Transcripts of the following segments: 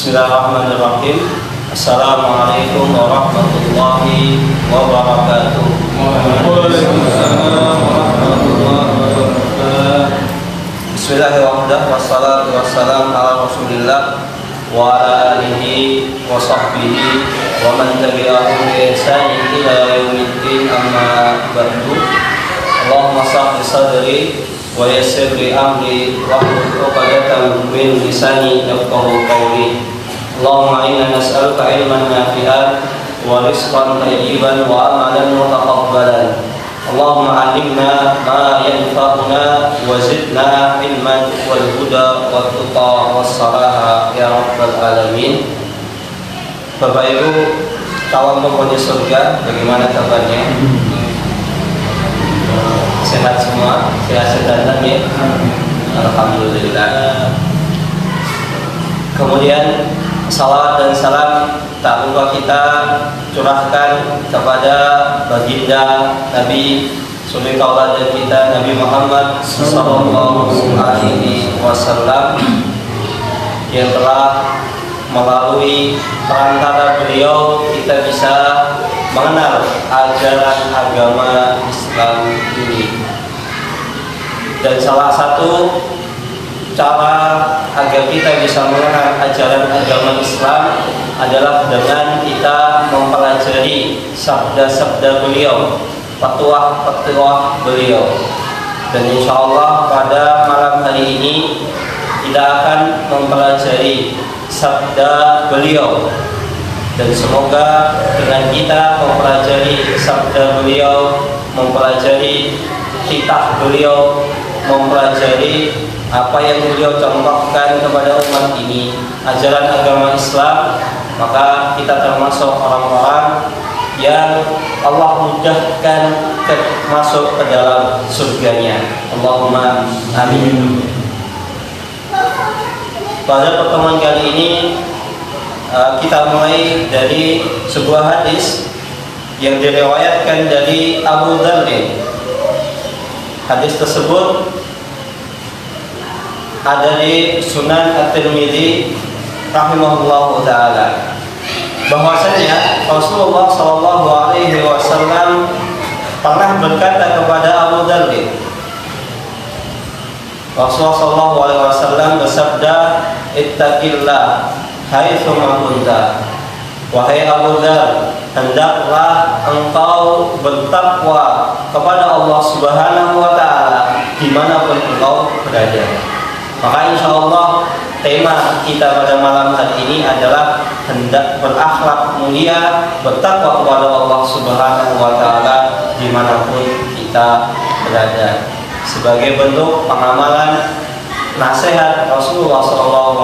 Bismillahirrahmanirrahim. Assalamualaikum warahmatullahi wabarakatuh. Waalaikumsalam warahmatullahi wabarakatuh. Bismillahirrahmanirrahim. Wassalatu wassalamu ala Rasulillah wa ala alihi wa sahbihi wa man tabi'ahum bi ihsanin ila yaumiddin, amma ba'du. Allahumma shrah li sadri wa yassir li amri wahlul 'uqdatam min lisani yafqahu qawli. Allahumma inna nas'aluka ilman nafi'an wa rizqan thayyiban wa amalan mutaqabbalan. Allahumma 'allimna ma yanfa'una wa zidna ilman wal huda wat tuqa was salaha ya rabbal alamin. Bapak Ibu, calon penghuni surga, bagaimana kabarnya? Sehat semua, sehat-sehat ya. Alhamdulillah. Kemudian salawat dan salam tak lupa kita curahkan kepada baginda Nabi suri tauladan kita, Nabi Muhammad sallallahu alaihi wasallam, yang telah melalui perantara beliau kita bisa mengenal ajaran agama Islam ini. Dan salah satu cara agar kita bisa mengenal ajaran agama Islam adalah dengan kita mempelajari sabda-sabda beliau, fatwa-fatwa beliau. Dan insya Allah pada malam hari ini kita akan mempelajari sabda beliau. Dan semoga dengan kita mempelajari sabda beliau, mempelajari kitab beliau, mempelajari apa yang beliau contohkan kepada umat ini, ajaran agama Islam, maka kita termasuk orang-orang yang Allah mudahkan masuk ke dalam surganya. Allahumma amin. Pada pertemuan kali ini kita mulai dari sebuah hadis yang diriwayatkan dari Abu Dzar. Hadis tersebut ada di Sunan At-Tirmidzi rahimahullahu taala, bahwasanya Rasulullah sallallahu alaihi wasallam pernah berkata kepada Abu Dzar. Rasulullah sallallahu alaihi wasallam bersabda, "Ittaqillah haitsu ma kunta." Wahai Abu Dzar, hendaklah engkau bertakwa kepada Allah Subhanahu wa taala dimanapun engkau berada. Maka insya Allah tema kita pada malam hari ini adalah hendak berakhlak mulia, bertakwa kepada Allah Subhanahu wa taala dimanapun kita berada, sebagai bentuk pengamalan nasihat Rasulullah SAW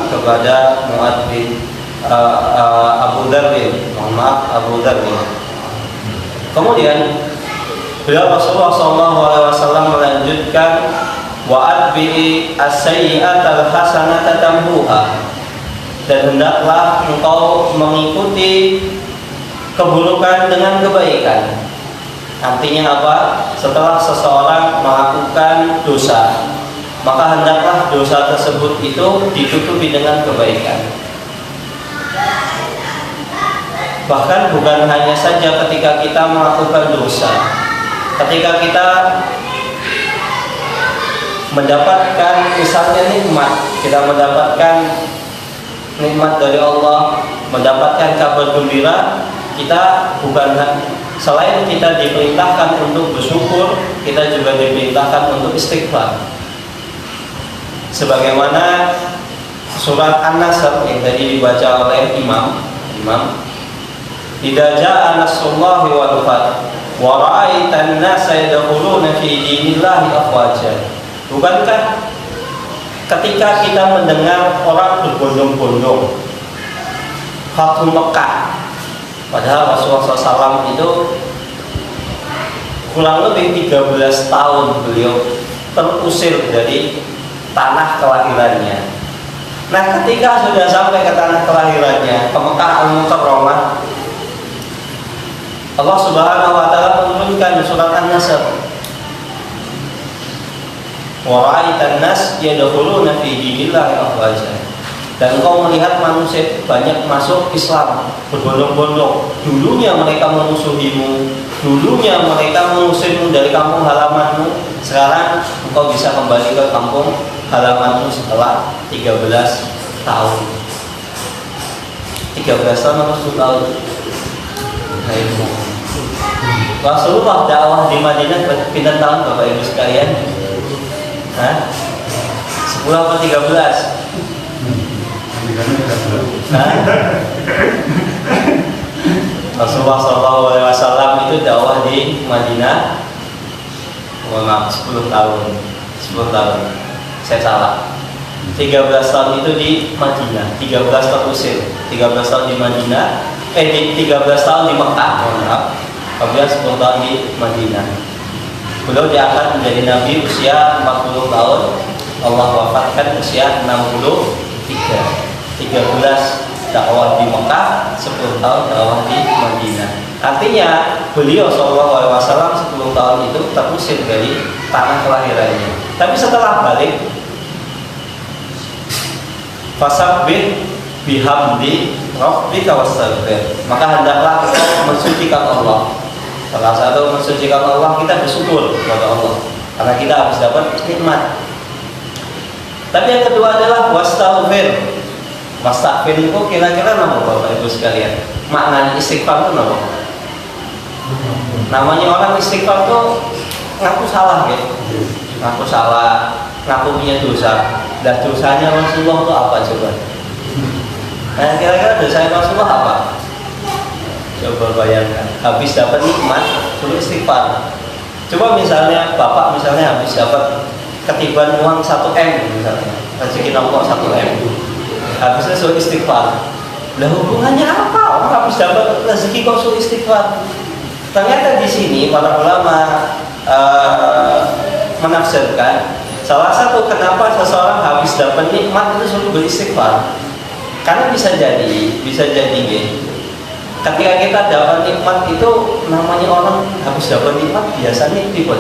kepada Mu'adz bin Abu Dzar, Abu Dzar. Kemudian beliau Rasulullah SAW melanjutkan, wa'adbi'i as-sayyi'atal hasanata tamhuha, dan hendaklah engkau mengikuti keburukan dengan kebaikan. Artinya apa? Setelah seseorang melakukan dosa, maka hendaklah dosa tersebut itu ditutupi dengan kebaikan. Bahkan bukan hanya saja ketika kita melakukan dosa, ketika kita mendapatkan misalnya nikmat, kita mendapatkan nikmat dari Allah, mendapatkan kabar gembira, kita bukan selain kita diperintahkan untuk bersyukur, kita juga diperintahkan untuk istighfar. Sebagaimana surat An-Nasr yang tadi dibaca oleh Imam, "Idza jaa nasrullahi wal fath wa ra'aitan nasa yadkhuluna fi dinillahi afwaja." Bukankah ketika kita mendengar orang berbondong-bondong Fathu Mekah, padahal Rasulullah SAW itu kurang lebih 13 tahun beliau terusir dari tanah kelahirannya. Nah, ketika sudah sampai ke tanah kelahirannya, ke Mekah Al-Mukarramah, Allah Subhanahu wa taala menurunkan surat An-Nasr, wa ra'aitan nas yadkhuluna fi dinillahi afwaja. dan engkau melihat manusia banyak masuk Islam berbondong-bondong. Dulunya mereka memusuhimu, dulunya mereka mengusirmu dari kampung halamanmu. Sekarang engkau bisa kembali ke kampung halamanmu setelah 13 tahun. 13 tahun atau 10 tahun? Rasulullah dakwah di Madinah pindah tahun Bapak Ibu sekalian? 10 atau 13? Rasulullah SAW itu dakwah di Madinah 10 tahun. 10 tahun. Saya salah. 13 tahun itu di Madinah, 13 tahun Mesir, 13 tahun di Madinah, 13 tahun di Mekah, kemudian 10 tahun di Madinah. Beliau diangkat menjadi Nabi usia 40 tahun, Allah wafatkan usia 63. 13 dakwah di Mekah, 10 tahun dakwah di Madinah. Artinya beliau SAW 10 tahun itu terusir dari tanah kelahirannya. Tapi setelah balik, fasabbih bihamdi rabbika wastaghfir, maka hendaklah kita mensucikan Allah. Salah satu mensucikan Allah, kita bersyukur kepada Allah karena kita habis dapat nikmat. Tapi yang kedua adalah wastaghfir. Wastaghfir itu kira-kira nama Bapak Ibu sekalian? Maknanya istighfar itu nama? Namanya orang istighfar itu ngaku salah gitu. Ngaku salah, ngaku punya dosa. Dan dosanya Rasulullah itu apa coba? Nah kira-kira dosanya Rasulullah apa? Coba bayangkan, habis dapat nikmat suruh istighfar. Coba misalnya Bapak misalnya habis dapat ketiban uang 1M misalnya, rezeki nomor 1M, habisnya suruh istighfar. Lah hubungannya apa? Orang habis dapat rezeki kok suruh istighfar? Ternyata di sini para ulama menafsirkan salah satu kenapa seseorang habis dapat nikmat itu suruh beristighfar. Karena bisa jadi gitu. Ketika kita dapat nikmat itu namanya orang habis dapat nikmat biasanya tipe.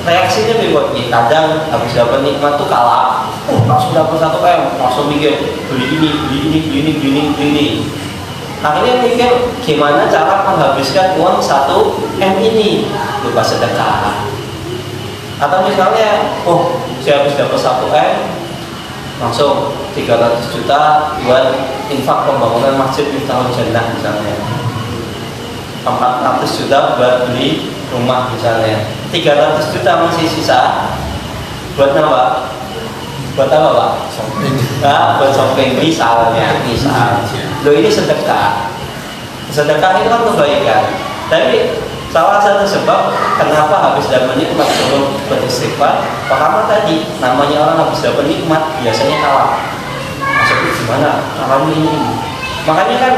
Reaksinya bebot nih. Kadang habis dapat nikmat tuh kalah. Langsung dapat 1M, langsung mikir beli ini. Akhirnya mikir gimana cara menghabiskan uang 1M ini, lupa sedekah. Atau misalnya, saya habis dapat 1M, langsung 300 juta buat infak pembangunan masjid Miftahul Jannah misalnya, 400 juta buat beli rumah misalnya, 300 juta masih sisa buat apa? Buat apa Pak? Shopping. Buat shopping misalnya. Loh ini sedekah. Sedekah itu kan kebaikan. Tapi salah satu sebab kenapa habis dapat nikmat sebelum beristighfar, pertama tadi namanya orang habis dapat nikmat biasanya kalah. Maksudnya gimana? Caranya ini. Makanya kan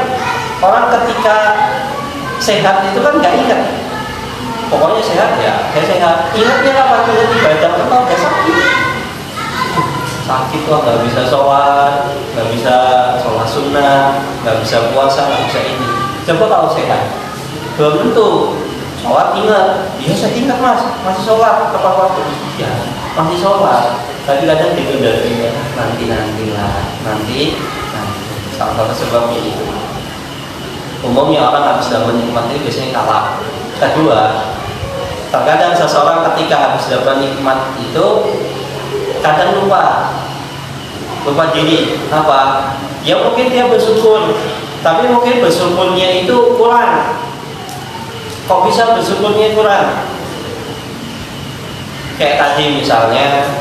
orang ketika sehat itu kan nggak ingat. Pokoknya sehat ya, saya sehat. Ingatnya kapan? Ingat ibadah kan kalau udah sakit tuh nggak bisa sholat, nggak bisa sholat sunnah, nggak bisa puasa, nggak bisa ini. Coba kalau sehat, belum tentu. Sholat ingat, iya saya ingat mas, masih sholat tepat waktu, ya masih sholat. Tapi kadang ditunda-tunda, nanti. Salah satu sebabnya itu. Umumnya orang habis dapat nikmat itu biasanya kalah. Kedua, terkadang seseorang ketika habis dapat nikmat itu kadang lupa diri. Apa? Ya mungkin dia bersyukur, tapi mungkin bersyukurnya itu kurang. Kok bisa bersyukurnya kurang? Kayak tadi misalnya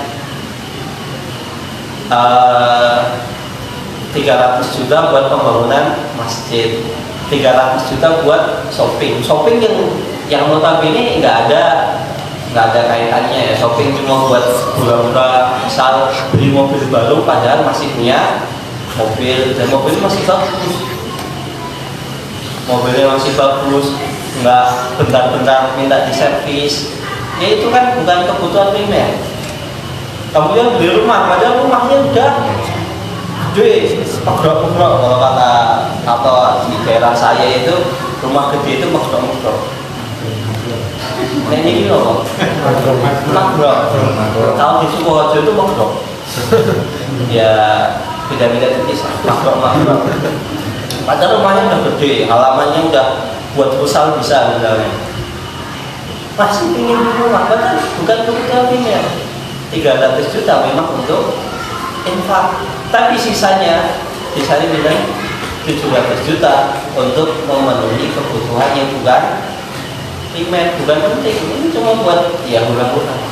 300 juta buat pembangunan masjid, 300 juta buat shopping yang notabene nggak ada kaitannya ya. Shopping cuma buat pura-pura misal beli mobil baru padahal masih punya mobil, dan mobilnya masih bagus, nggak bentar-bentar minta diservis. Ya itu kan bukan kebutuhan primer. Kemudian beli rumah, padahal rumahnya udah gede, megrak kalau kata atau di daerah saya itu rumah gede itu megrak. Nah ini loh, makro. Kalau di Sukoharjo itu makro. Ya beda-beda tipis, makro. Padahal rumahnya udah gede, halamannya udah buat futsal bisa misalnya. Masih ingin rumah, padahal bukan kebutuhan primer. 300 juta memang untuk infak, tapi sisanya bilang 700 juta untuk memenuhi kebutuhan yang bukan primer, bukan penting. Ini cuma buat ya kurang-kurang.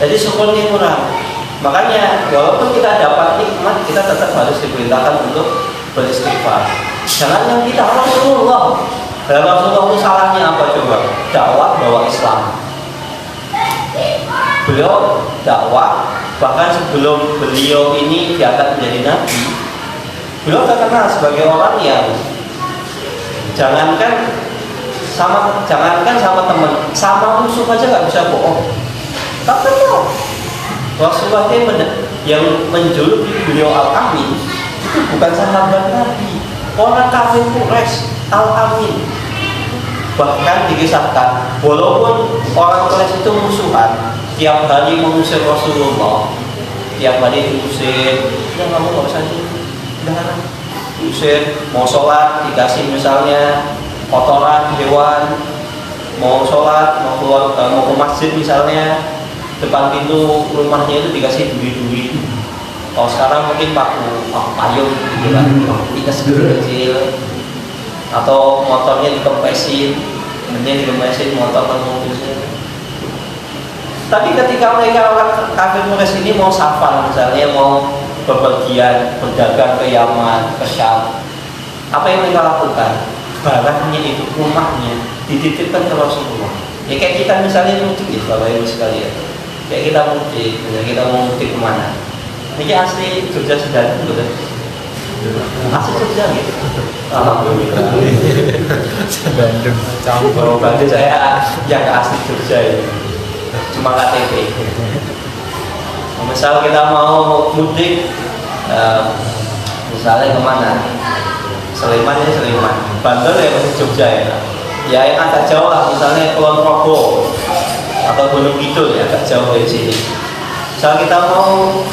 Jadi syukurnya kurang. Makanya walaupun kita dapat nikmat, kita tetap harus diperintahkan untuk beristighfar. Jangan yang kita Rasulullah. Dan Rasulullah itu salahnya apa coba? Dakwah bawa Islam. Beliau dakwah, bahkan sebelum beliau ini diangkat menjadi nabi, beliau terkenal sebagai orang yang jangankan sama teman, sama musuh aja nggak bisa bohong. Tapi no, Rasulullah yang menjuluki beliau Al-Amin itu bukan sahabat Nabi, orang kafir Quraisy Al-Amin. Bahkan dikisahkan, walaupun orang Quraisy itu musuhan, tiap hari mengusir Rasulullah, tiap hari diusir, ya kamu nggak usah diusir. Mau sholat dikasih misalnya kotoran hewan, mau sholat mau keluar mau ke masjid misalnya, depan pintu rumahnya itu dikasih duri-duri. Kalau sekarang mungkin paku payung gitu kan, tikas kecil, atau motornya dikempesin, motor dan mobilnya. Tapi ketika mereka orang kafir Quraisy ini mau safar misalnya, mau bepergian berdagang ke Yaman, ke Syam, apa yang mereka lakukan? Barangnya itu, rumahnya dititipkan ke Rasulullah. Ya kayak kita misalnya mudik ya Bapak Ibu sekalian, kayak kita mudik, kita mau mudik kemana? Ini asli Jogja Sedan gitu. Asli Jogja gitu. Alhamdulillah. Bandung. Berarti saya yang asli Jogja ini. Cuma KTP. Misal kita mau mudik, misalnya kemana? Sleman ya Sleman. Banten ya masih Jogja ya. Ya yang agak jauh lah, misalnya Kulon Progo atau Gunung Kidul ya, agak jauh dari sini. Misal kita mau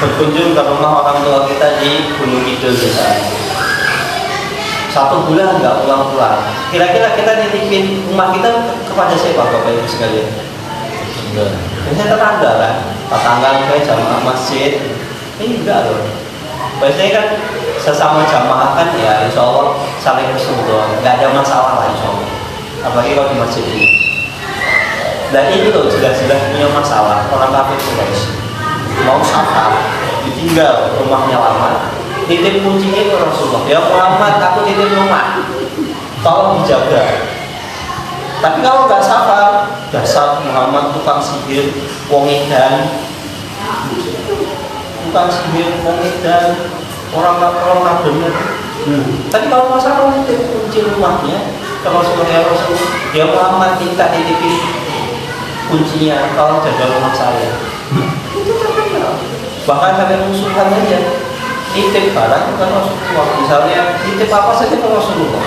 berkunjung ke rumah orang tua kita di Gunung Kidul misalnya, 1 bulan nggak pulang-pulang, kira-kira kita nitipin rumah kita kepada siapa Bapak Ibu sekalian? Biasanya tetangga kan, tetangga kayak jamaah masjid. Ini enggak loh. Biasanya kan sesama jamaah kan ya insya Allah saling bersyukur, nggak ada masalah lah insya Allah. Apalagi kalau di masjid ini. Dan ini loh jelas-jelas punya masalah orang kafir Quraisy. Mau safar, ditinggal rumahnya lama, titip kuncinya ke Rasulullah. Ya Muhammad, aku titip rumah, tolong dijaga. Tapi kalau nggak safar, dasar Muhammad tukang sihir, wong edan, orang bener. Tapi kalau masalah titip kunci rumahnya, kalau Rasulullah ya Muhammad minta titipin kuncinya, tolong jaga rumah saya. Itu terkenal. Bahkan sampai musuhan aja nitip barang ke Rasulullah. Misalnya nitip apa saja ke Rasulullah.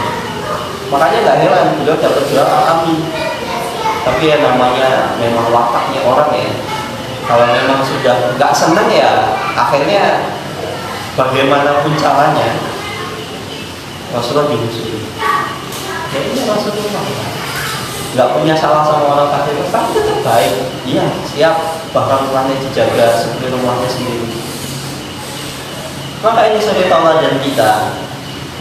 Makanya nggak heran beliau dapat gelar Al-Amin. Tapi ya namanya memang wataknya orang ya. Kalau memang sudah nggak senang ya akhirnya bagaimanapun caranya Rasulullah dimusuhi. Ya ini Rasulullah nggak punya salah sama orang kafir, tapi tetap baik. Iya siap, bahkan rumahnya dijaga seperti rumahnya sendiri. Maka ini sebagai tauladan kita.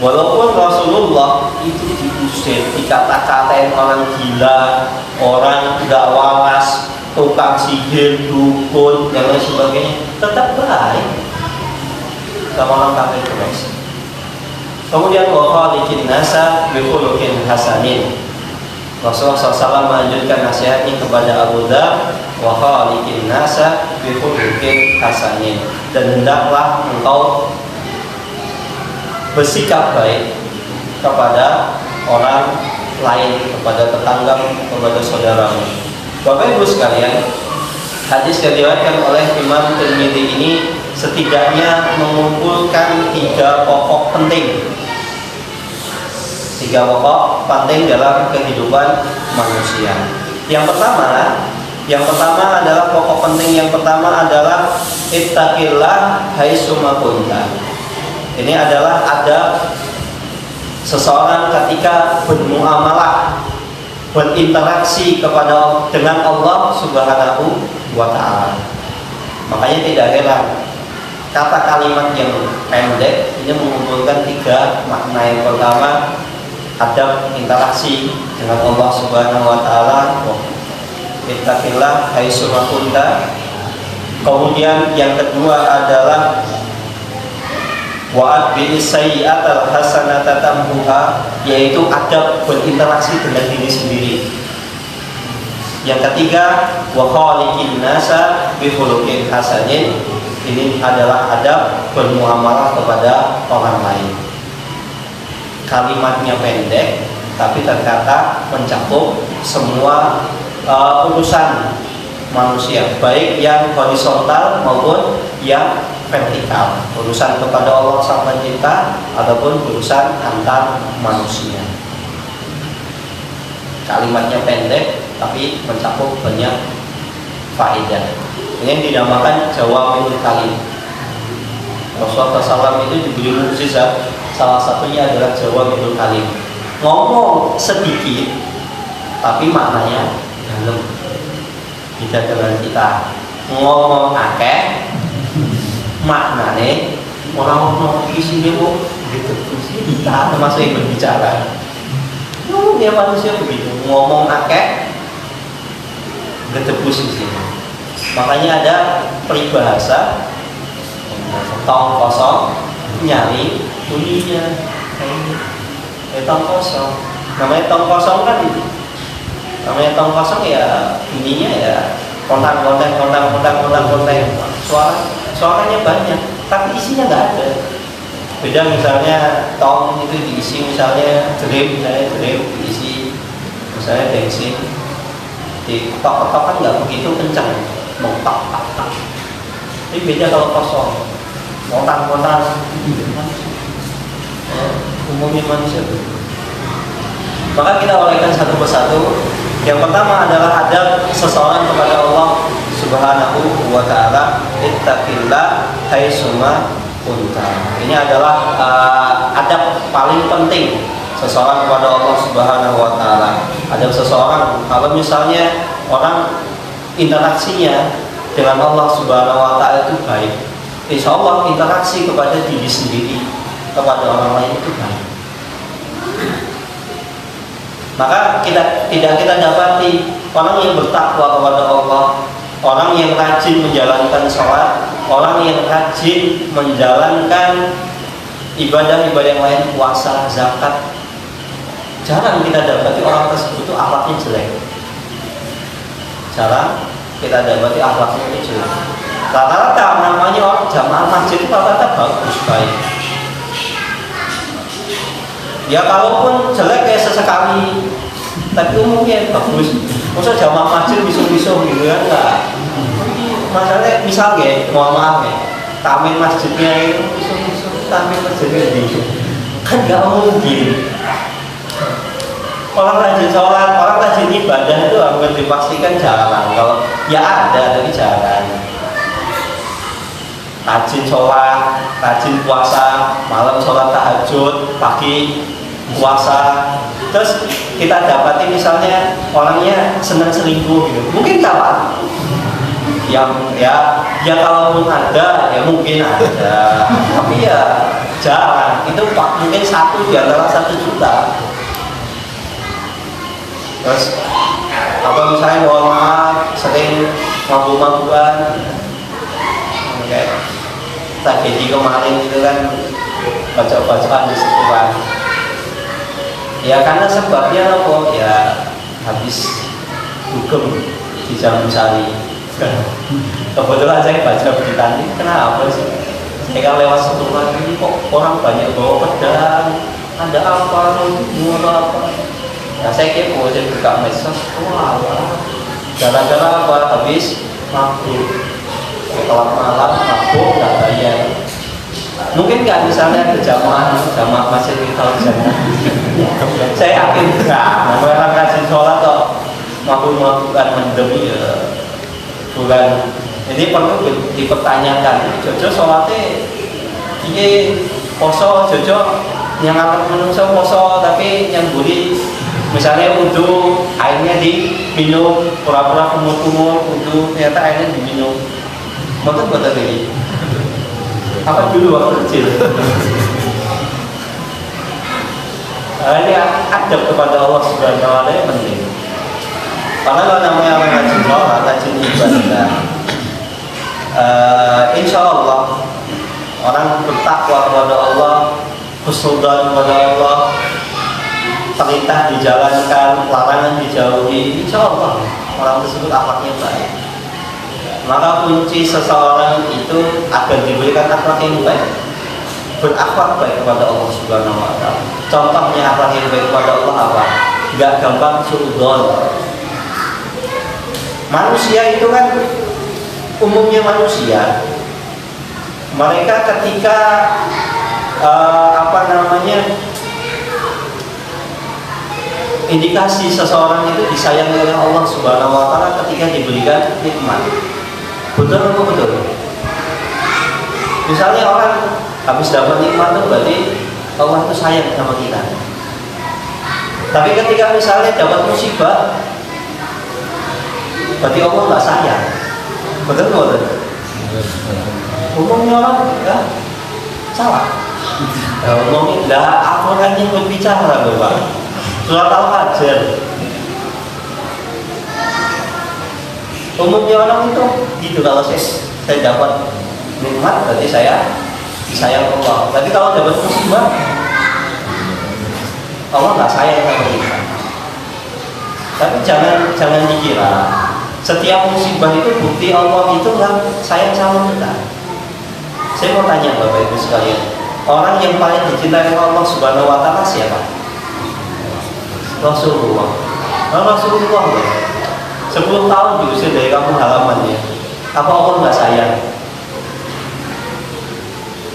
Walaupun Rasulullah itu diusir, dikata-katain orang gila, orang tidak waras, tukang sihir, dukun, dan lain sebagainya, tetap baik sama orang kafir Quraisy. Kemudian wa khaliqin nasa bi khuluqin hasanin. Rasulullah SAW melanjutkan nasihatnya kepada Abu Dzar, wa khaliqin nasa bi khuluqin hasanin, dan hendaklah engkau bersikap baik kepada orang lain, kepada tetanggamu, kepada saudaramu. Bapak Ibu sekalian, hadis yang diriwayatkan oleh Imam Tirmidzi ini setidaknya mengumpulkan 3 pokok penting. Tiga pokok penting dalam kehidupan manusia. Yang pertama adalah pokok penting yang pertama adalah ittaqillah haitsuma kunta. Ini adalah adab seseorang ketika bermuamalah, berinteraksi dengan Allah Subhanahu wa Ta'ala. Makanya tidak heran kata kalimat yang pendek ini mengumpulkan tiga makna. Yang pertama, adab interaksi dengan Allah Subhanahu wa Ta'ala, ittaqillah haitsuma kunta. Kemudian yang kedua adalah wa'atbi sayyi'atal hasanata tamhuha, yaitu adab berinteraksi dengan diri sendiri. Yang ketiga, wa khaliqin nasa bi khuluqin hasanin. Ini adalah adab bermuamalah kepada orang lain. Kalimatnya pendek tapi terkata mencakup semua urusan manusia, baik yang horizontal maupun yang vertikal, urusan kepada Allah Sang Pencipta ataupun urusan antar manusia. Kalimatnya pendek tapi mencakup banyak faedah. Ini yang dinamakan jawami'ul kalim. Rasulullah SAW itu diberi mukjizat, salah satunya adalah jawami'ul kalim. Ngomong sedikit tapi maknanya dalam. Beda dengan kita ngomong akeh maknane orang isinya kok gitu. Kita termasuk yang berbicara. Ya manusia begitu, ngomong akeh getebus di sini. Makanya ada peribahasa tong kosong nyari bunyinya. Tong kosong. Namanya tong kosong kan itu. Namanya tong kosong ya bunyinya ya kontak. Suaranya banyak, tapi isinya nggak ada. Beda misalnya tong itu diisi misalnya drum diisi misalnya bensin, di ketok kan nggak begitu kencang, tak. Tapi beda kalau kosong, kontak. Umumnya manusia. Maka kita uraikan satu persatu. Yang pertama adalah adab seseorang kepada Allah Subhanahu wa Ta'ala, ittaqillah haitsuma kunta. Ini adalah adab paling penting seseorang kepada Allah Subhanahu wa Ta'ala. Adab seseorang kalau misalnya orang interaksinya dengan Allah Subhanahu wa Ta'ala itu baik, insya Allah interaksi kepada diri sendiri, kepada orang lain itu baik. Maka tidak kita dapati orang yang bertakwa kepada Allah, orang yang rajin menjalankan sholat, orang yang rajin menjalankan ibadah-ibadah yang lain, puasa, zakat. Jarang kita dapati orang tersebut itu akhlaknya jelek. Jarang kita dapati akhlaknya itu jelek. Rata-rata namanya orang jamaah masjid itu rata-rata bagus, baik. Ya kalaupun jelek kayak sesekali, tapi umumnya bagus. Masa jamaah masjid bisu-bisu gitu kan enggak. Masalahnya misal ya, mohon maaf ya, tamin masjidnya itu bisu-bisu, tamin masjidnya gitu. Kan enggak mungkin. Orang rajin sholat, orang rajin ibadah itu hampir dipastikan jarang. Kalau ya ada tapi jarang. Rajin sholat, rajin puasa, malam sholat tahajud, pagi puasa. Terus kita dapati misalnya orangnya senang selingkuh gitu, mungkin kapan? Yang ya kalaupun ada ya mungkin ada, tapi ya jarang. Itu mungkin satu di antara 1 juta. Terus apa misalnya mohon maaf sering mabuk-mabukan. Kayak tragedi kemarin itu kan baca-bacaan di sekolah. Ya karena sebabnya apa? Ya habis dugem di Jalan Sari. Kebetulan saya baca berita ini, kenapa sih? Saya kan lewat sekolah ini kok orang banyak bawa pedang, ada apa? Mau apa? Nah saya kepo, saya buka medsos, wah gara-gara apa? Habis mabuk. Setelah malam mabuk nggak bayar. Mungkin nggak misalnya ke jamaah masjid kita jamaah Saya yakin enggak. Orang rajin sholat kok bukan mendemi ya. Bukan. Ini perlu dipertanyakan. Jojo sholatnya ini poso jojo yang akan menungso poso tapi yang buri misalnya wudhu airnya diminum pura-pura kumur-kumur wudhu ternyata airnya diminum betul ini apa dulu waktu kecil ini adab kepada Allah Subhanahu wa ta'ala penting karena kalau namanya orang rajin sholat rajin ibadah insya Allah orang bertakwa kepada Allah husnudzon kepada Allah perintah dijalankan, larangan dijauhi, insya Allah orang tersebut akhlaknya baik. Maka kunci seseorang itu agar diberikan akhlak yang baik, berakhlak baik kepada Allah Subhanahu wa ta'ala. Contohnya akhlak yang baik kepada Allah apa? Gak gampang suudzon. Manusia itu kan umumnya manusia. Mereka ketika indikasi seseorang itu disayangi oleh Allah Subhanahu wa ta'ala ketika diberikan nikmat. Betul atau betul? Misalnya orang habis dapat nikmat itu berarti Allah itu sayang sama kita. Tapi ketika misalnya dapat musibah berarti Allah nggak sayang. Betul atau betul? Umumnya orang ya salah. Ngomongin lah aku kan ikut bicara loh Pak. Surat Al-Fajr. Umumnya orang itu gitu kalau saya dapat nikmat berarti saya disayang Allah. Tapi kalau dapat musibah Allah nggak sayang sama kita. Tapi jangan dikira setiap musibah itu bukti Allah itu nggak sayang sama kita. Saya mau tanya Bapak Ibu sekalian, orang yang paling dicintai oleh Allah Subhanahu wa ta'ala siapa? Rasulullah. Rasulullah ya. 10 tahun diusir dari kampung halamannya. Apa Allah nggak sayang?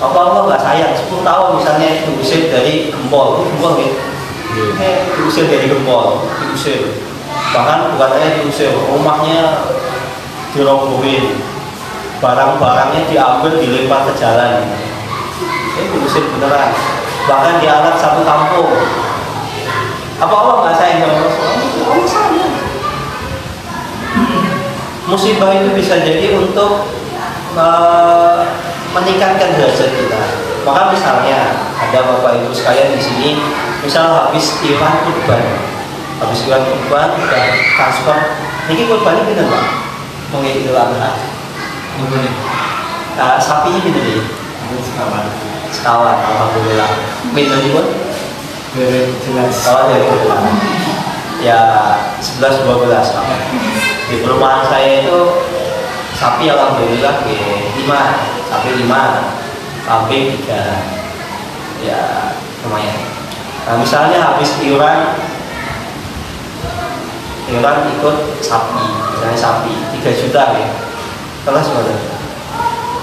Apa Allah nggak sayang? 10 tahun misalnya diusir dari Gempol, Gempol ya? Diusir dari Gempol, diusir. Bahkan bukan hanya diusir, rumahnya dirobohin, barang-barangnya diambil, dilempar ke jalan. Diusir beneran. Bahkan dianak satu kampung. Apa Allah nggak sayang sama Rasulullah? Allah sayang. Musibah itu bisa jadi untuk meningkatkan derajat kita. Maka misalnya ada Bapak Ibu sekalian di sini, misal habis iuran kurban, dan transfer. Ini kurban ini benar Pak? Mengikuti Idul Adha. Sapinya benar nih? Sekawan, alhamdulillah. Minum pun? Jelas. Oh dari ya 11-12 di perumahan saya itu sapi alhamdulillah 5, sapi 5, kambing 3, ya lumayan. Nah misalnya habis iuran ikut sapi, misalnya sapi 3 juta ya, kelas berapa?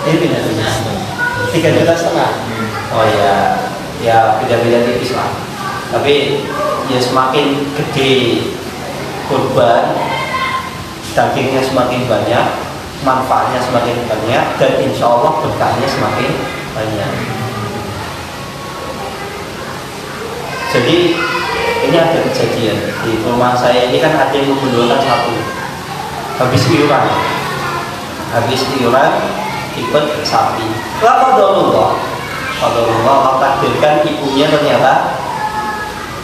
Ini beda-beda 3,5 juta. Oh ya beda-beda tipis lah. Tapi ya semakin gede kurban, dagingnya semakin banyak, manfaatnya semakin banyak, dan insya Allah berkahnya semakin banyak. Jadi ini ada kejadian di rumah saya ini kan ada yang mengunduhkan satu habis iuran ikut sapi. Qadarullah Allah takdirkan ibunya ternyata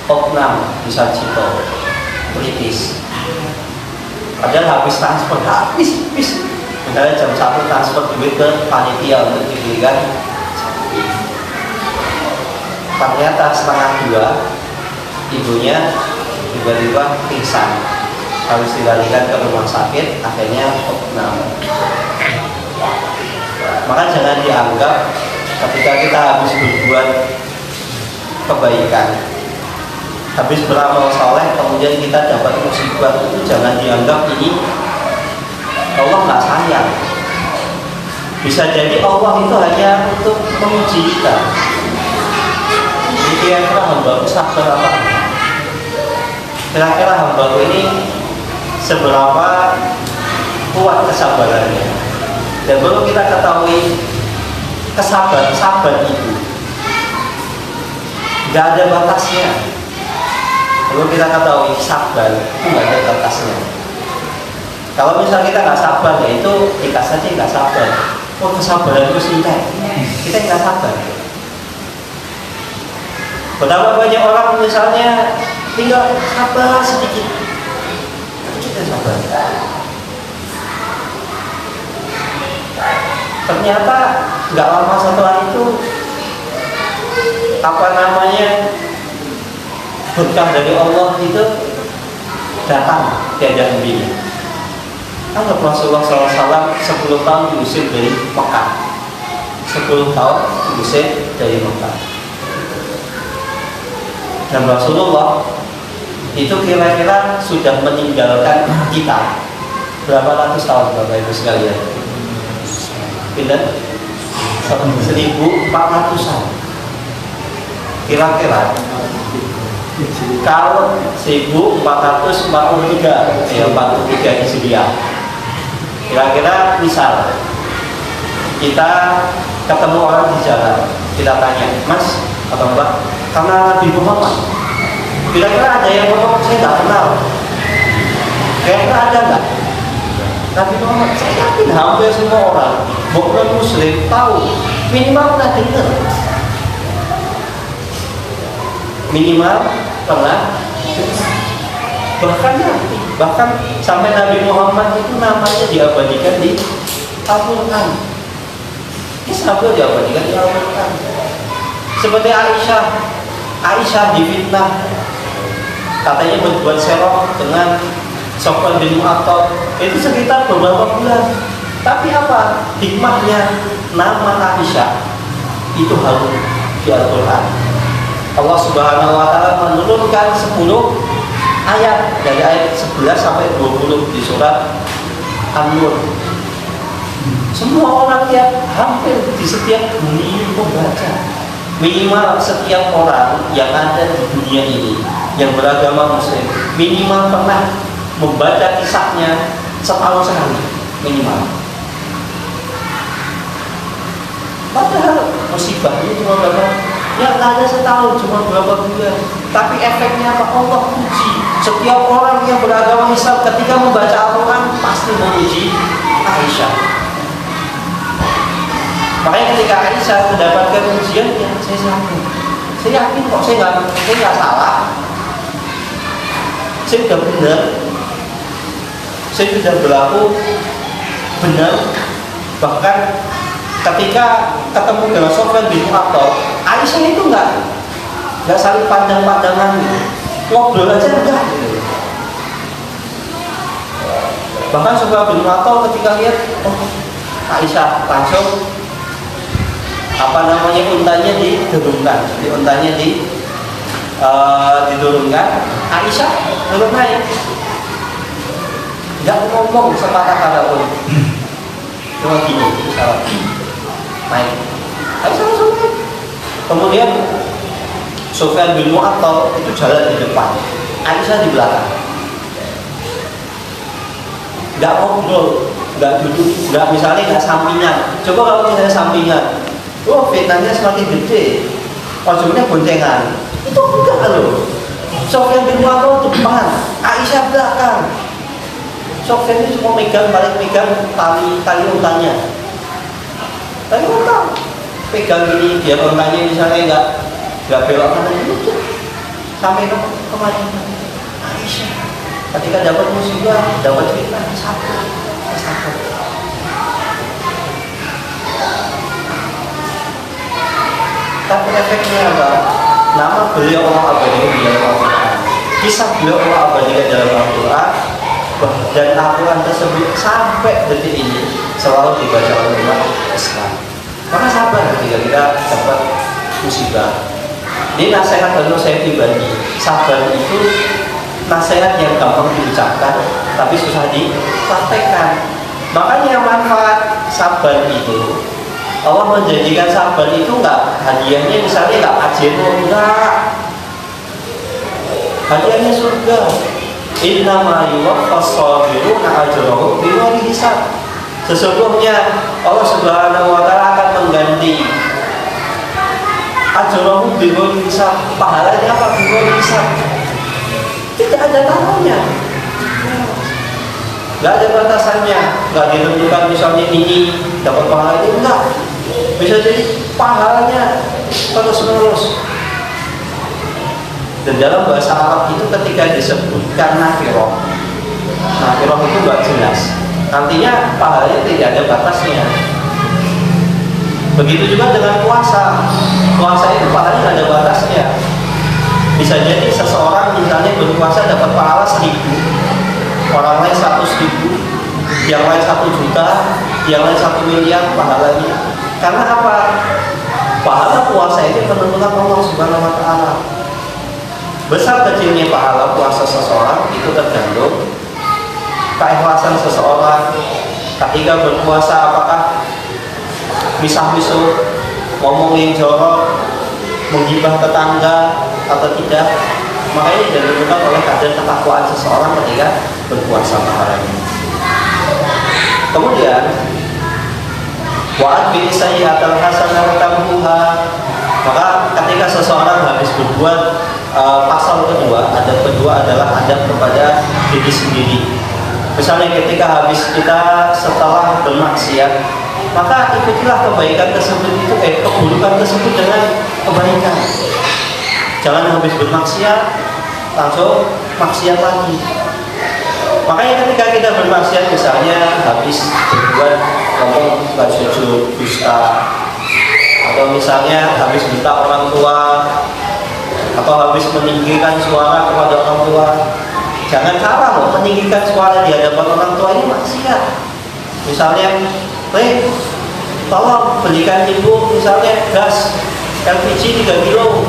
opnam di Sarjito kritis. Padahal habis transfer habis misalnya jam 1 transfer duit ke panitia untuk dibelikan sapi. Ternyata setengah 2 ibunya tiba-tiba pingsan, harus dilarikan ke rumah sakit, akhirnya opnam. Maka jangan dianggap ketika kita habis berbuat kebaikan, habis beramal soleh, kemudian kita dapat musibah, itu jangan dianggap ini Allah nggak sayang. Bisa jadi Allah itu hanya untuk menguji kita. Jadi kira-kira hamba sabar apa? Kira-kira hamba ini seberapa kuat kesabarannya. Dan perlu kita ketahui, sabar itu nggak ada batasnya. Perlu kita ketahui, sabar itu nggak ada batasnya. Kalau misalnya kita nggak sabar, ya itu kita saja nggak sabar. Oh, kesabaran itu singkat, kita nggak sabar. Betapa banyak orang misalnya tinggal sabar sedikit, kita sabar. Ternyata nggak lama setelah itu berkah dari Allah itu datang tiada hentinya. Anggap Rasulullah SAW 10 tahun diusir dari Mekah, 10 tahun diusir dari Mekah. Dan Rasulullah itu kira-kira sudah meninggalkan kita berapa ratus tahun, Bapak Ibu sekalian? Pindah 1400-an. Kira-kira kalau 1443 Hijriah, kira-kira misal kita ketemu orang di jalan, kita tanya, Mas atau Mbak, karena Nabi Muhammad, kira-kira ada yang ngomong saya nggak kenal, kira-kira ada nggak Nabi Muhammad? Saya yakin hampir semua orang, bukan Muslim, tahu, minimal pernah dengar, minimal pernah, bahkan sampai Nabi Muhammad itu namanya diabadikan di Al-Quran. Kisahnya diabadikan di Al-Quran. Seperti Aisyah difitnah, katanya berbuat serong dengan Sofwan bin Mu'attal, itu sekitar beberapa bulan. Tapi apa hikmahnya nama Aisyah itu harus di Al-Quran? Allah Subhanahu wa Ta'ala menurunkan 10 ayat dari ayat 11 sampai 20 di surat An-Nur. Semua orang hampir di setiap bumi membaca. Minimal setiap orang yang ada di dunia ini yang beragama Muslim minimal pernah membaca kisahnya setahun sekali minimal. Padahal musibahnya cuma berapa? Ya ada setahun, cuma berapa bulan. Tapi efeknya apa? Allah puji. Setiap orang yang beragama Islam ketika membaca Al-Quran pasti memuji Aisyah. Makanya ketika Aisyah mendapatkan ujiannya, saya yakin kok saya nggak salah. Saya sudah benar. Saya sudah berlaku benar. Bahkan ketika ketemu dengan Sofwan bin Mu'attal, Aisyah itu nggak saling pandang-pandangan, ngobrol aja enggak. Bahkan Sofwan bin Mu'attal ketika lihat, oh Aisyah langsung untanya diturunkan, diturunkan, Aisyah turun naik, nggak ngomong sepatah kata pun, cuma gini, naik, Aisyah langsung naik. Kemudian Sofwan bin Mu'attal itu jalan di depan, Aisyah di belakang, nggak ngobrol, nggak duduk, nggak sampingan. Coba kalau misalnya sampingan, fitnahnya semakin gede, ujungnya boncengan. Itu enggak loh. Sofwan bin Mu'attal depan, Aisyah belakang. Sofwan itu cuma balik megang tali untanya. Tali unta, pegang ini biar untanya misalnya nggak belok kanan itu sampai kemana? Aisyah. Ketika dapat musibah, dapat fitnah, sabar. Tapi efeknya apa? Nama beliau Allah abadikan di dalam Al-Quran, kisah beliau Allah abadikan dalam Al-Quran, dan Al-Quran tersebut sampai detik ini selalu dibaca oleh umat Islam. Maka sabar ketika kita dapat musibah. Ini nasihat dari saya pribadi. Sabar itu nasihat yang gampang diucapkan tapi susah dipraktekkan. Makanya manfaat sabar itu, Allah menjanjikan sabar itu hadiahnya misalnya nggak pajero, enggak. hadiahnya surga. Innama yuwaffas sabiruna ajrahum bighairi hisab. Sesungguhnya Allah Subhanahu wa taala akan mengganti ajrahum bighairi hisab. Pahalanya apa? Bighairi hisab. Tidak ada taruhnya. Enggak ada batasannya, enggak ditentukan misalnya ini dapat pahalanya, enggak. Bisa jadi pahalanya terus-menerus. Dan dalam bahasa Arab itu ketika disebutkan nakiroh itu enggak jelas. Artinya pahalanya tidak ada batasnya. Begitu juga dengan puasa. Puasa itu pahalanya tidak ada batasnya. Bisa jadi seseorang misalnya berpuasa dapat pahala 1.000, orang lain 100.000, yang lain 1 juta, yang lain 1 miliar pahalanya. Karena apa? Pahala puasa itu menentukan Allah Subhanahu wa taala. Besar kecilnya pahala puasa seseorang itu tergantung keikhlasan seseorang ketika berpuasa, apakah misah-misuh, ngomongin jorok, menggibah tetangga atau tidak. Makanya ditentukan oleh kadar ketakwaan seseorang ketika berpuasa pahalanya. Kemudian wa'ad bi sayyi'atil hasanah tamhuha. Maka ketika seseorang habis berbuat pasal kedua, adab kedua adalah adab kepada diri sendiri. Misalnya ketika habis kita setelah bermaksiat, maka ikutilah kebaikan tersebut itu keburukan tersebut dengan kebaikan. Jangan habis bermaksiat langsung maksiat lagi. Makanya ketika kita bermaksiat, misalnya habis berbuat ngomong suka jujur, dusta, atau misalnya habis minta orang tua, atau habis meninggikan suara kepada orang tua, jangan salah loh, meninggikan suara di hadapan orang tua ini maksiat. Misalnya, tolong belikan ibu misalnya gas LPG 3 kilo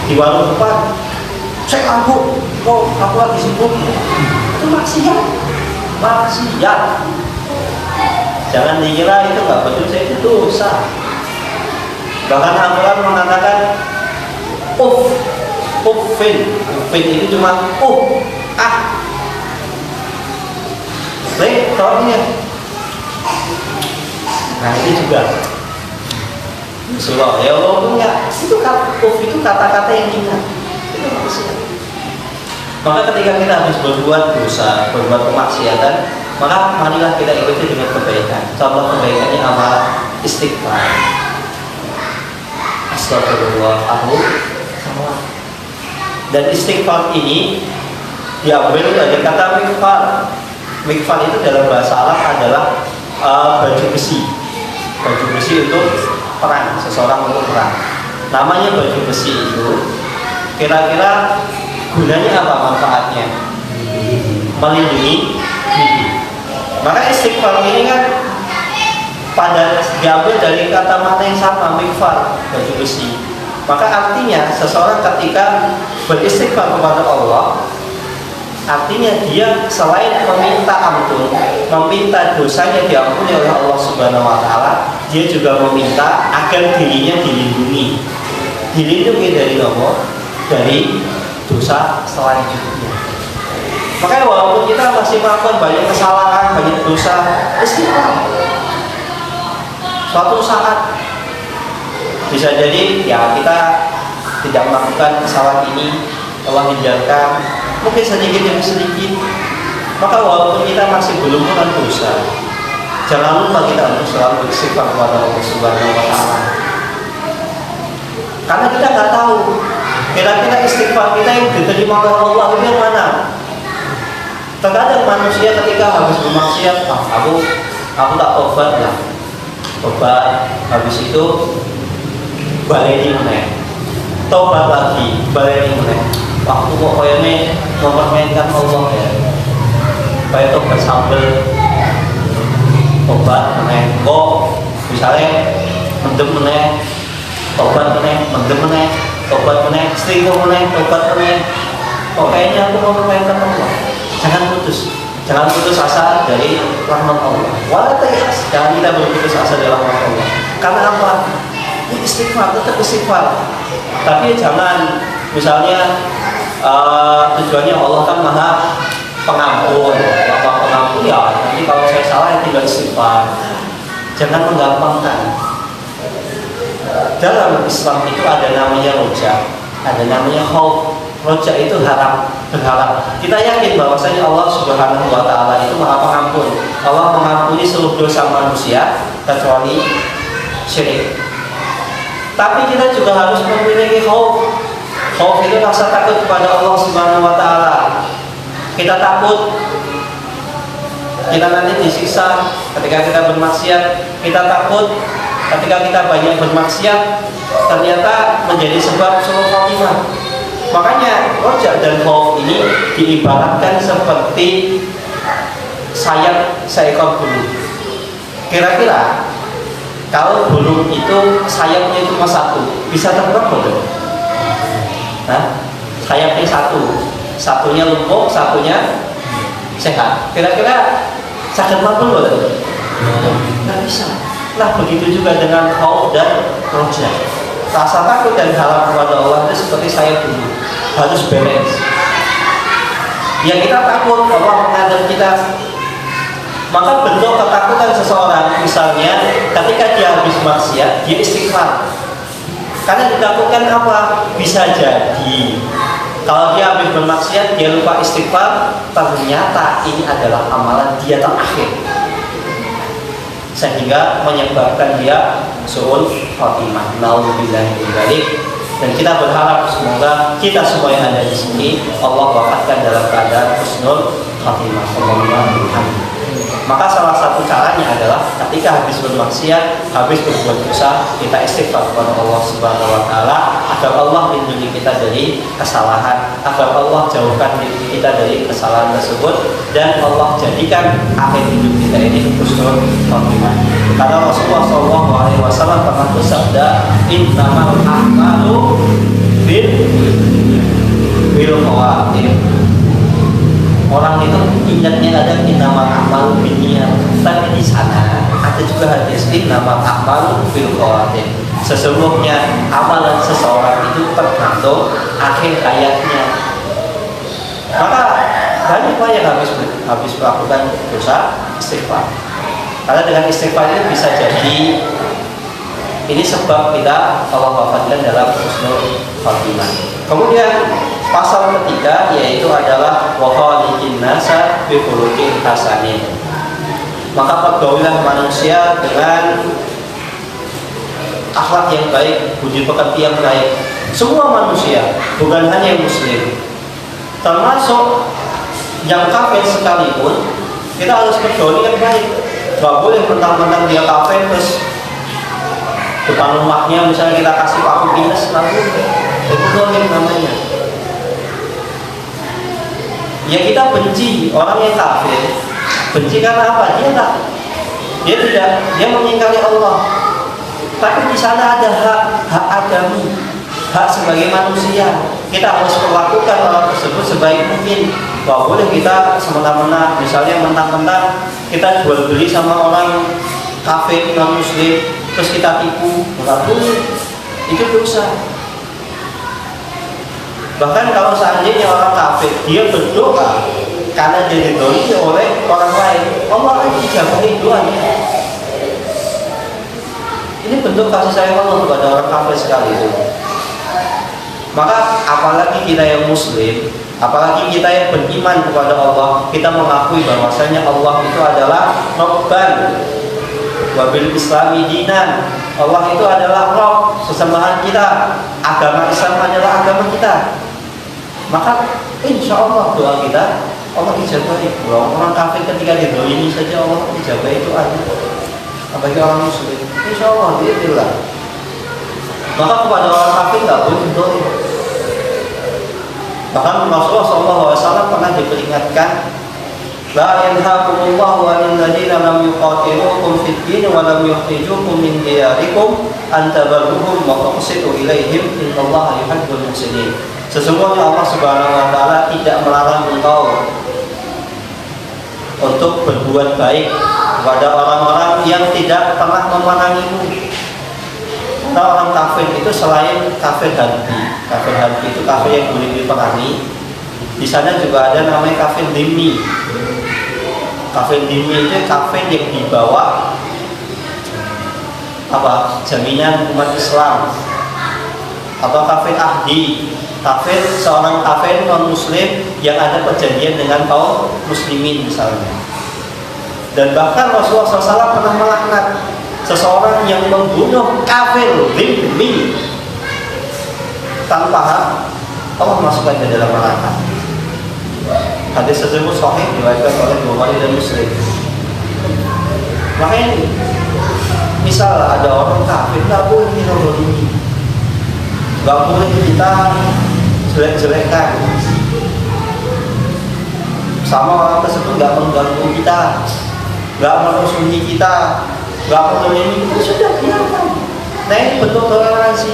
di warung depan. Saya mabuk, aku lagi sibuk. Itu maksiat. Jangan dikira itu nggak berdosa, itu dosa. Bahkan Al-Quran mengatakan uffin itu cuma baik, tahunya. Nah ini juga Rasulullah ya Allah enggak, itu kata-kata yang hina, itu maksiat. Maka ketika kita habis berbuat dosa, berbuat kemaksiatan, maka marilah kita ikuti dengan kebaikan. Contoh kebaikannya amalan istighfar. Astagfirullahaladzim. Dan istighfar ini diambil dari kata mikfar. Mikfar itu dalam bahasa Arab adalah baju besi. Baju besi untuk perang, seseorang untuk perang. Namanya baju besi itu kira-kira gunanya apa, manfaatnya? Melindungi diri. Maka istighfar ini kan pada diambil dari kata makna yang sama, mikfar, baju besi. Maka artinya seseorang ketika beristighfar kepada Allah, artinya dia selain meminta ampun, meminta dosanya diampuni oleh Allah Subhanahu wa taala, dia juga meminta agar dirinya dilindungi. Dilindungi dari Allah, dari dosa selanjutnya. Makanya walaupun kita masih melakukan banyak kesalahan, banyak dosa, istighfar. Suatu saat bisa jadi ya kita tidak melakukan kesalahan ini, Allah hindarkan, mungkin sedikit demi sedikit. Maka walaupun kita masih belum melakukan dosa, jangan lupa kita untuk selalu beristighfar kepada Allah Subhanahu wa taala. Karena kita nggak tahu kira-kira istighfar kita yang diterima oleh Allah itu yang mana. Terkadang manusia ketika habis bermaksiat, aku tak tobat lah, tobat, habis itu baleni meneh, tobat lagi, baleni meneh. Waktu kok kayaknya mempermainkan Allah ya, kayak tobat sambel, tobat meneh, kok misalnya mendem meneh, tobat meneh, mendem meneh, tobat meneh, selingkuh meneh, tobat meneh. Kok kayaknya aku mempermainkan Allah. Jangan putus asa dari rahmat Allah. Jangan kita berputus asa dari rahmat Allah. Karena apa? Istighfar, tetap istighfar. Tapi jangan misalnya tujuannya Allah kan maha pengampun. Maha pengampun ya, nanti kalau saya salah ya tinggal istighfar. Jangan menggampangkan. Dalam Islam itu ada namanya roja, ada namanya khauf. Roja itu harap, berharap. Kita yakin bahwasanya Allah Subhanahu wa taala itu Maha Pengampun. Allah mengampuni seluruh dosa manusia kecuali syirik. Tapi kita juga harus memiliki khauf. Khauf itu rasa takut kepada Allah Subhanahu wa taala. Kita takut kita nanti disiksa ketika kita bermaksiat. Kita takut ketika kita banyak bermaksiat ternyata menjadi sebab suul khotimah. Makanya roja dan khauf ini diibaratkan seperti sayap seekor burung. Kira-kira kalau burung itu sayapnya cuma satu, bisa terbang betul? Nah, sayapnya satu, satunya lumpuh, satunya sehat. Kira-kira sakit mampu betul? Nggak bisa. Nah, begitu juga dengan khauf dan roja. Rasa takut dan harap kepada Allah itu seperti sayap burung, harus balance. Yang kita takut Allah mengadab kita. Maka bentuk ketakutan seseorang misalnya ketika dia habis maksiat, dia istighfar. Karena ditakutkan apa? Bisa jadi kalau dia habis bermaksiat, dia lupa istighfar, ternyata ini adalah amalan dia terakhir, sehingga menyebabkan dia suul khotimah. Nauzubillahi min dzalik. Dan kita berharap semoga kita semua yang ada di sini Allah wafatkan dalam keadaan husnul khotimah. Allahumma. Maka salah satu caranya adalah ketika habis bermaksiat, habis berbuat dosa, kita istighfar kepada Allah Subhanahu wa taala agar Allah lindungi kita dari kesalahan, agar Allah jauhkan diri kita dari kesalahan tersebut, dan Allah jadikan akhir hidup kita ini husnul khotimah. Karena Rasulullah SAW pernah bersabda, innamal a'malu bil khawatim. Orang itu ingatnya ada innamal a'malu binniyat, tapi di sana ada juga hadis innamal a'malu bil khawatim. Sesungguhnya amalan seseorang itu tergantung akhir hayatnya. Maka banyak yang habis melakukan dosa istighfar. Karena dengan istighfar itu bisa jadi ini sebab kita Allah wafatkan dalam husnul khotimah. Kemudian pasal ketiga yaitu adalah wa khaliqin nasa bi khuluqin hasanin. Maka pergaulan manusia dengan akhlak yang baik, budi pekerti yang baik. Semua manusia, bukan hanya yang muslim, termasuk yang kafir sekalipun, kita harus bergaul yang baik. Gak boleh mentang-mentang dia kafir terus depan rumahnya misalnya kita kasih paku dinas, lalu itu zalim namanya. Ya kita benci orang yang kafir. Benci karena apa? Dia mengingkari Allah. Tapi di sana ada hak adami, hak sebagai manusia. Kita harus perlakukan orang tersebut sebaik mungkin. Gak boleh kita semena-mena, misalnya mentang-mentang kita jual beli sama orang kafir non muslim, terus kita tipu, nggak boleh. Itu dosa. Bahkan kalau seandainya orang kafir dia berdoa karena dia didolimi oleh orang lain, Allah akan dijabahi doanya. Ini bentuk kasih sayang Allah kepada orang kafir sekali itu. Maka apalagi kita yang muslim, apalagi kita yang beriman kepada Allah, kita mengakui bahwasanya Allah itu adalah Rabban wabil Islami dinan. Allah itu adalah Rabb, sesembahan kita. Agama Islam adalah agama kita. Maka insya Allah doa kita Allah dijabahi. Orang kafir ketika didolimi saja Allah dijabahi doanya. Bagi orang muslim, insya Allah biidznillah. Maka kepada orang kafir nggak boleh didolim. Bahkan Rasulullah SAW pernah diperingatkan, la yanhaakumullahu 'anil ladzina lam yuqatilukum fid din wa lam yukhrijukum min diyarikum an tabarruhum wa tuqsitu ilaihim innallaha yuhibbul muhsinin. Sesungguhnya Allah Subhanahu wa taala tidak melarang engkau untuk berbuat baik kepada orang-orang yang tidak pernah memerangimu. Karena orang kafir itu selain kafir harbi, Kafir harbi itu kafir yang boleh diperangi. Di sana juga ada namanya kafir dhimmi. Kafir dhimmi itu kafir yang dibawa jaminan umat Islam, atau kafir ahdi, kafir seorang kafir non muslim yang ada perjanjian dengan kaum muslimin misalnya. Dan bahkan Rasulullah SAW pernah melaknat seseorang yang membunuh kafir dhimmi tanpa hak, Allah masukkan ke dalam neraka. Hadis tersebut sahih diriwayatkan oleh Bukhari dan Muslim. Makanya misal ada orang kafir, nggak boleh kita zalimi, nggak boleh kita jelek-jelekan. Sama orang tersebut nggak mengganggu kita, nggak merusuhi kita, nggak menzalimi kita, sudah biarkan. Nah ini bentuk toleransi.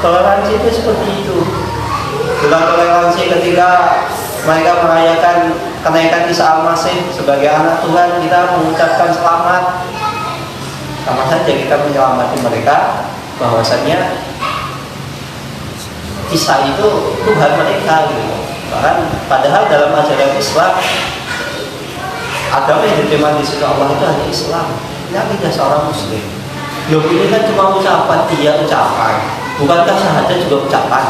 Toleransi itu seperti itu. Bukan toleransi ketika mereka merayakan kenaikan Isa Al-Masih sebagai anak Tuhan, kita mengucapkan selamat. Sama saja kita menyelamati mereka bahwasanya Isa itu Tuhan mereka gitu. Bahkan padahal dalam ajaran Islam, agama yang diterima di sisi Allah itu hanya Islam, tidak seorang muslim. Loh ini kan cuma ucapan, dia ucapan. Bukankah syahadat juga ucapan?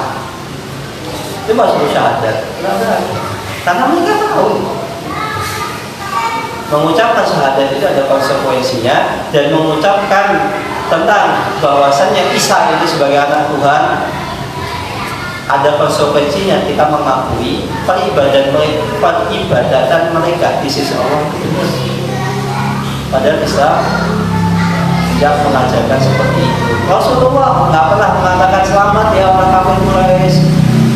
Itu masuk syahadat. Karena mereka tahu mengucapkan syahadat itu ada konsekuensinya, dan mengucapkan tentang bahwasannya Isa itu sebagai anak Tuhan ada konsekuensinya. Kita mengakui peribadatan mereka di sisi Allah itu. Padahal Islam tidak mengajarkan seperti itu. Rasulullah nggak pernah mengatakan selamat ya orang kafir Quraisy,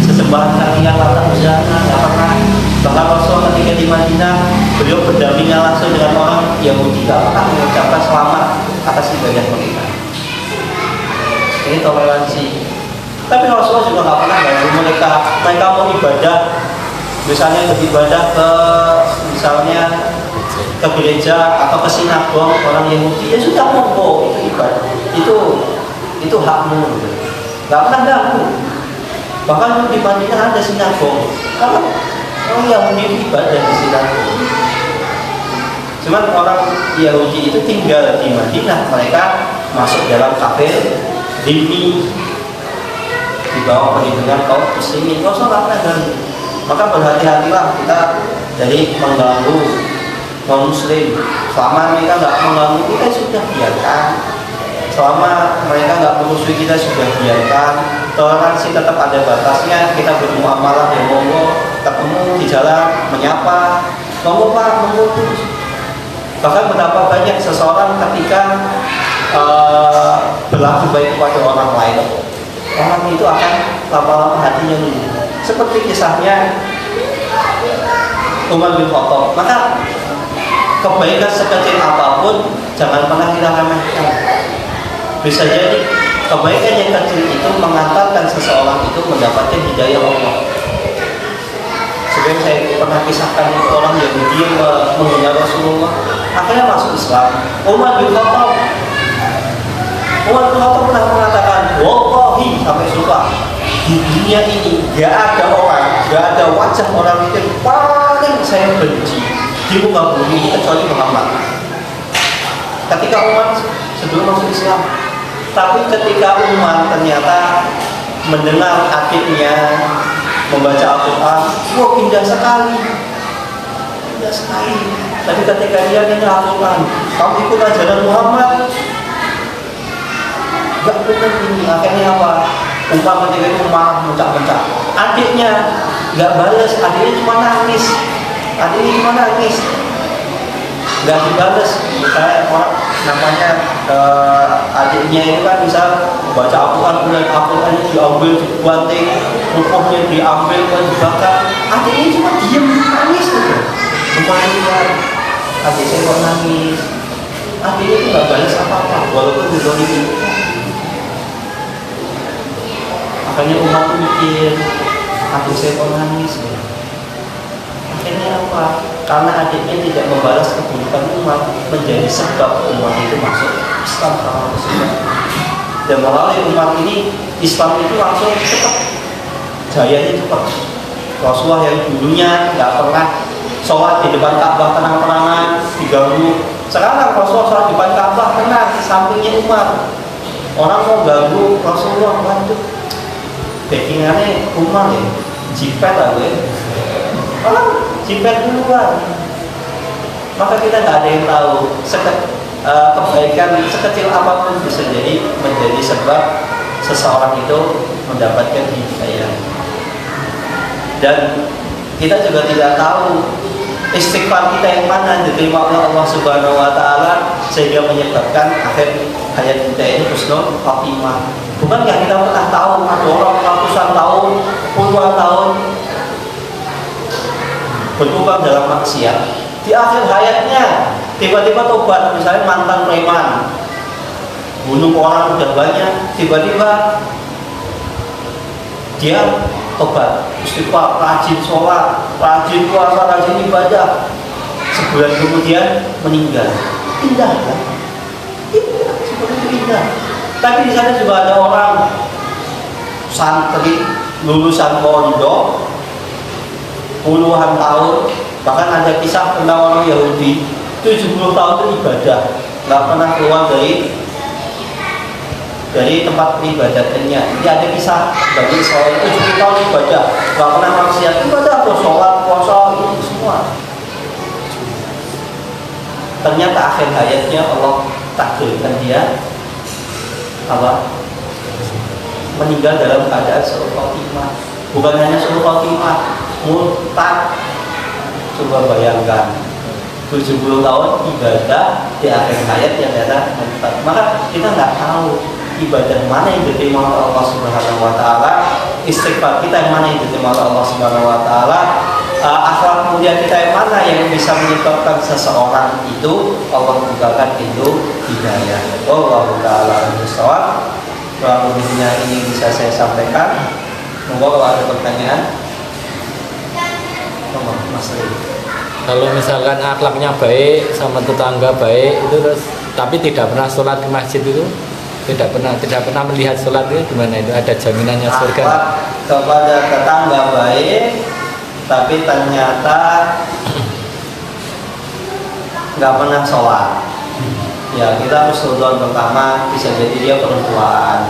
sesembahan kalian latar uzana, nggak pernah. Bahkan Rasulullah ketika di Madinah, beliau berdampingan langsung dengan orang Yahudi, nggak pernah mengucapkan selamat atas ibadah mereka. Ini toleransi. Tapi Rasulullah juga nggak pernah ganggu mereka. Mereka mau ibadah, misalnya beribadah ke misalnya ke gereja atau ke sinagog orang Yahudi, ya sudah monggo, itu ibadah, itu hakmu, nggak pernah ganggu. Bahkan di Madinah ada sinagog, kalau orang Yahudi ibadah di sinagog. Cuman orang Yahudi itu tinggal di Madinah, mereka masuk dalam kafir dhimmi, di bawah perlindungan kaum muslimin. Rasul nggak pernah ganggu. Maka berhati-hatilah kita dari mengganggu non muslim. Selama mereka nggak mengganggu kita, sudah biarkan. Selama mereka nggak memusuhi kita, sudah biarkan. Toleransi tetap ada batasnya. Kita bermuamalah ya monggo, ketemu di jalan menyapa, monggo Pak, monggo terus. Bahkan betapa banyak seseorang ketika berlaku baik kepada orang lain, orang itu akan lama-lama hatinya luluh. Seperti kisahnya Umar bin Khattab. Maka kebaikan sekecil apapun jangan pernah kita remehkan. Bisa jadi kebaikan yang kecil itu mengantarkan seseorang itu mendapatkan hidayah Allah. Sebenarnya saya pernah kisahkan orang Yahudi yang menghina Rasulullah, akhirnya masuk Islam. Umar bin Khattab pernah mengatakan, wallahi, sampai sumpah, di dunia ini gak ada orang, gak ada wajah orang itu yang paling saya benci di muka bumi kecuali Muhammad. Ketika Umar sebelum masuk Islam, tapi ketika Umar ternyata mendengar adiknya membaca Al-Quran, wah indah sekali. Tapi ketika dia dengar Al-Quran, kamu ikut ajaran Muhammad, gak benar ini. Akhirnya apa? Umar ketika itu marah mencak-mencak. Adiknya gak balas, adiknya cuma nangis. Gak dibalas. Misalnya orang namanya adiknya itu kan misal baca Al-Quran, kemudian Al-Qurannya diambil, dibanting, rukuhnya diambil, kemudian dibakar. Adiknya cuma diem, nangis gitu. Bukan adik saya kok nangis. Adiknya itu gak balas apa-apa, walaupun dizalimi. Makanya umat mikir, adik saya kok nangis ya. Akhirnya apa? Karena adiknya tidak membalas keburukan umat, menjadi sebab umat itu masuk Islam kalau tersebut. Dan melalui umat ini, Islam itu langsung cepat jayanya cepat. Rasulullah yang dulunya nggak pernah sholat di depan Ka'bah tenang-tenangan diganggu, sekarang Rasulullah sholat di depan Ka'bah tenang, sampingnya Umar. Orang mau ganggu Rasulullah, waduh, backingannya Umar ya, jipet lah gue. Orang jipet duluan. Maka kita nggak ada yang tahu kebaikan sekecil apapun bisa jadi menjadi sebab seseorang itu mendapatkan hidayah. Dan kita juga tidak tahu istighfar kita yang mana diterima oleh Allah Subhanahu wa taala sehingga menyebabkan akhir hayat kita ini husnul khatimah. Bukankah kita pernah tahu ada orang ratusan tahun, puluhan tahun berkubang dalam maksiat, di akhir hayatnya tiba-tiba tobat, misalnya mantan preman, bunuh orang udah banyak, tiba-tiba dia tobat, istighfar, rajin sholat, rajin puasa, rajin ibadah. Sebulan kemudian meninggal. Indah kan? Indah, seperti itu indah. Tapi di sana juga ada orang santri lulusan pondok puluhan tahun, bahkan ada kisah tentang orang Yahudi 70 tahun itu ibadah, nggak pernah keluar dari tempat peribadatannya. Jadi ada kisah bagi seorang 70 tahun ibadah, nggak pernah maksiat, ibadah atau sholat, puasa itu semua. Ternyata akhir hayatnya Allah takdirkan dia meninggal dalam keadaan su'ul khatimah. Bukan hanya su'ul khatimah, murtad. Coba bayangkan 70 tahun ibadah di akhir hayat yang ternyata murtad. Maka kita nggak tahu ibadah mana yang diterima oleh Allah Subhanahu wa taala, istighfar kita yang mana yang diterima oleh Allah Subhanahu wa taala, akhlak mulia kita yang mana yang bisa menyebabkan seseorang itu Allah bukakan pintu hidayah. Wallahu taala bishawab. Kurang lebihnya ini bisa saya sampaikan. Monggo kalau ada pertanyaan. Mas Ri. Kalau misalkan akhlaknya baik sama tetangga baik itu terus tapi tidak pernah sholat di masjid itu, tidak pernah melihat sholat itu gimana, itu ada jaminannya surga? Akhlak kepada tetangga baik tapi ternyata nggak pernah sholat, ya kita harus ridwan. Pertama bisa jadi dia perempuan,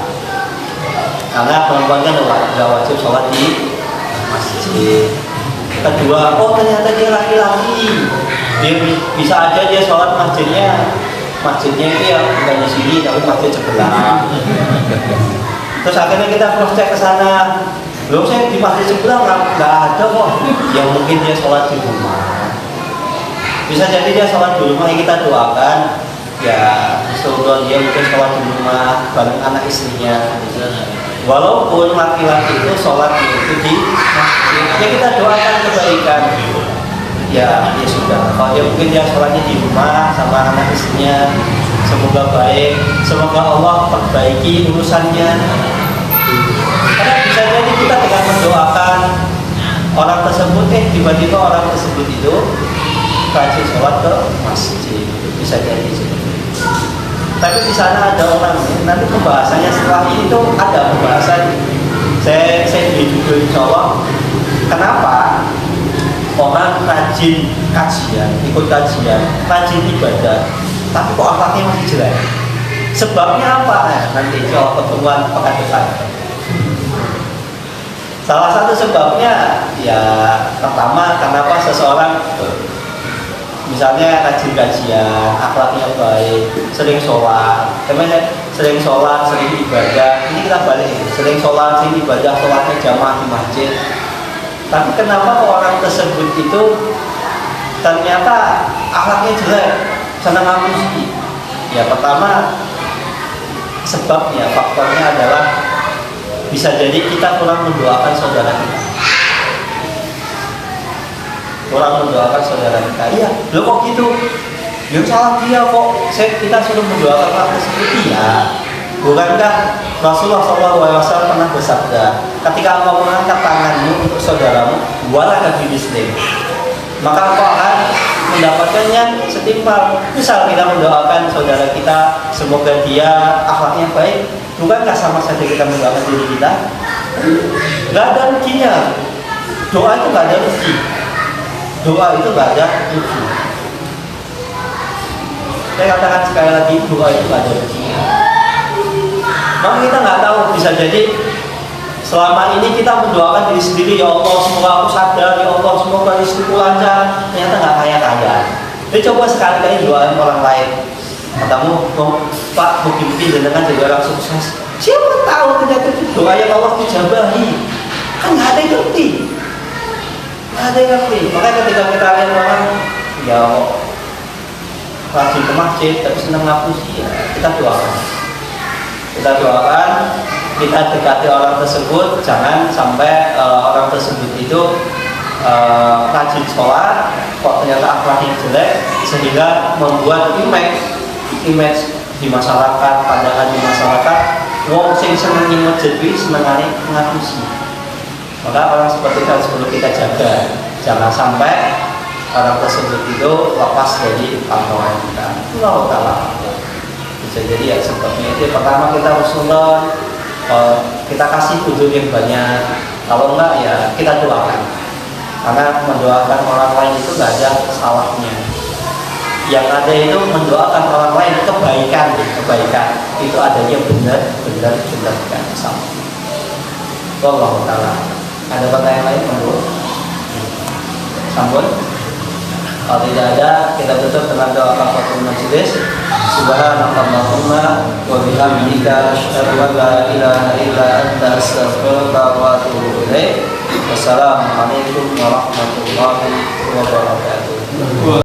karena perempuan kan nggak wajib sholat di masjid. Kedua, oh ternyata dia laki-laki, dia bisa aja dia sholat masjidnya itu ya bukan di sini tapi masjid sebelah. Terus akhirnya kita cross check ke sana, belum, saya di masjid sebelah nggak ada kok. Yang mungkin dia sholat di rumah. Bisa jadi dia sholat di rumah, yang kita doakan ya semoga dia mungkin sholat di rumah bareng anak istrinya. Walaupun laki-laki itu sholat itu di masjid, ya kita doakan kebaikan. Ya sudah. Kalau dia mungkin dia sholatnya di rumah sama anak istrinya, semoga baik, semoga Allah perbaiki urusannya. Karena bisa jadi kita dengan mendoakan orang tersebut, tiba-tiba orang tersebut itu rajin sholat ke masjid, bisa jadi seperti itu. Tapi di sana ada orang, nanti pembahasannya setelah ini tuh ada pembahasan. Saya beri judul insya Allah, kenapa orang rajin kajian, ikut kajian, rajin ibadah, tapi kok akhlaknya masih jelek? Sebabnya apa? Nanti insya Allah pertemuan pekan depan. Salah satu sebabnya ya pertama, kenapa seseorang misalnya rajin kajian, akhlaknya baik, sering sholat, sering sholat, sering ibadah. Ini kita balik, sering sholat, sering ibadah, sholatnya jamaah di masjid. Tapi kenapa orang tersebut itu ternyata akhlaknya jelek, senang ngapusi? Ya pertama sebabnya, faktornya adalah bisa jadi kita kurang mendoakan saudara kita. Kurang mendoakan saudara kita. Iya, lo kok gitu? Yang salah dia kok. Kita suruh mendoakan orang tersebut. Iya. Bukankah Rasulullah SAW pernah bersabda, ketika engkau mengangkat tanganmu untuk saudaramu, buatlah kaki Muslim, maka engkau akan mendapatkannya setimpal. Misal kita mendoakan saudara kita, semoga dia akhlaknya baik, bukankah sama saja kita mendoakan diri kita? Nggak ada ruginya. Doa itu nggak ada rugi. Doa itu nggak ada rugi. Saya katakan sekali lagi, doa itu nggak ada ruginya. Maka kita nggak tahu, bisa jadi selama ini kita mendoakan diri sendiri, ya Allah semoga aku sadar, ya Allah semoga istriku lancar, ternyata nggak kaya-kaya. Jadi coba sekali-kali doain orang lain. Katamu, Pak, mungkin jenengan jadi orang sukses. Siapa tahu ternyata itu doa yang Allah dijabahi. Kan nggak ada yang ngerti. Nggak ada yang ngerti. Makanya ketika kita lihat orang, ya rajin ke masjid, tapi senang ngapusi, ya kita doakan. Kita doakan, kita dekati orang tersebut, jangan sampai orang tersebut itu rajin sholat, kok ternyata akhlaknya jelek, sehingga membuat image di masyarakat, pandangan di masyarakat, wong sing seneng ning masjid kuwi senengane ngapusi. Maka orang seperti itu harus perlu kita jaga, jangan sampai orang tersebut itu lepas dari pantauan kita. Allah Ta'ala. Bisa jadi ya seperti itu. Pertama kita harus kita kasih kunjung yang banyak. Kalau enggak ya kita doakan. Karena mendoakan orang lain itu nggak ada salahnya. Yang ada itu mendoakan orang lain kebaikan itu adanya benar kan sama. Allah Ta'ala. Ada pertanyaan lain menurut? Sambut. Kalau tidak ada, kita tutup dengan doa kafaratul majelis. Subhanallahumma wa bihamdika asyhadu an la ilaha illa anta astaghfiruka wa atubu ilaik. Wassalamualaikum warahmatullahi wabarakatuh.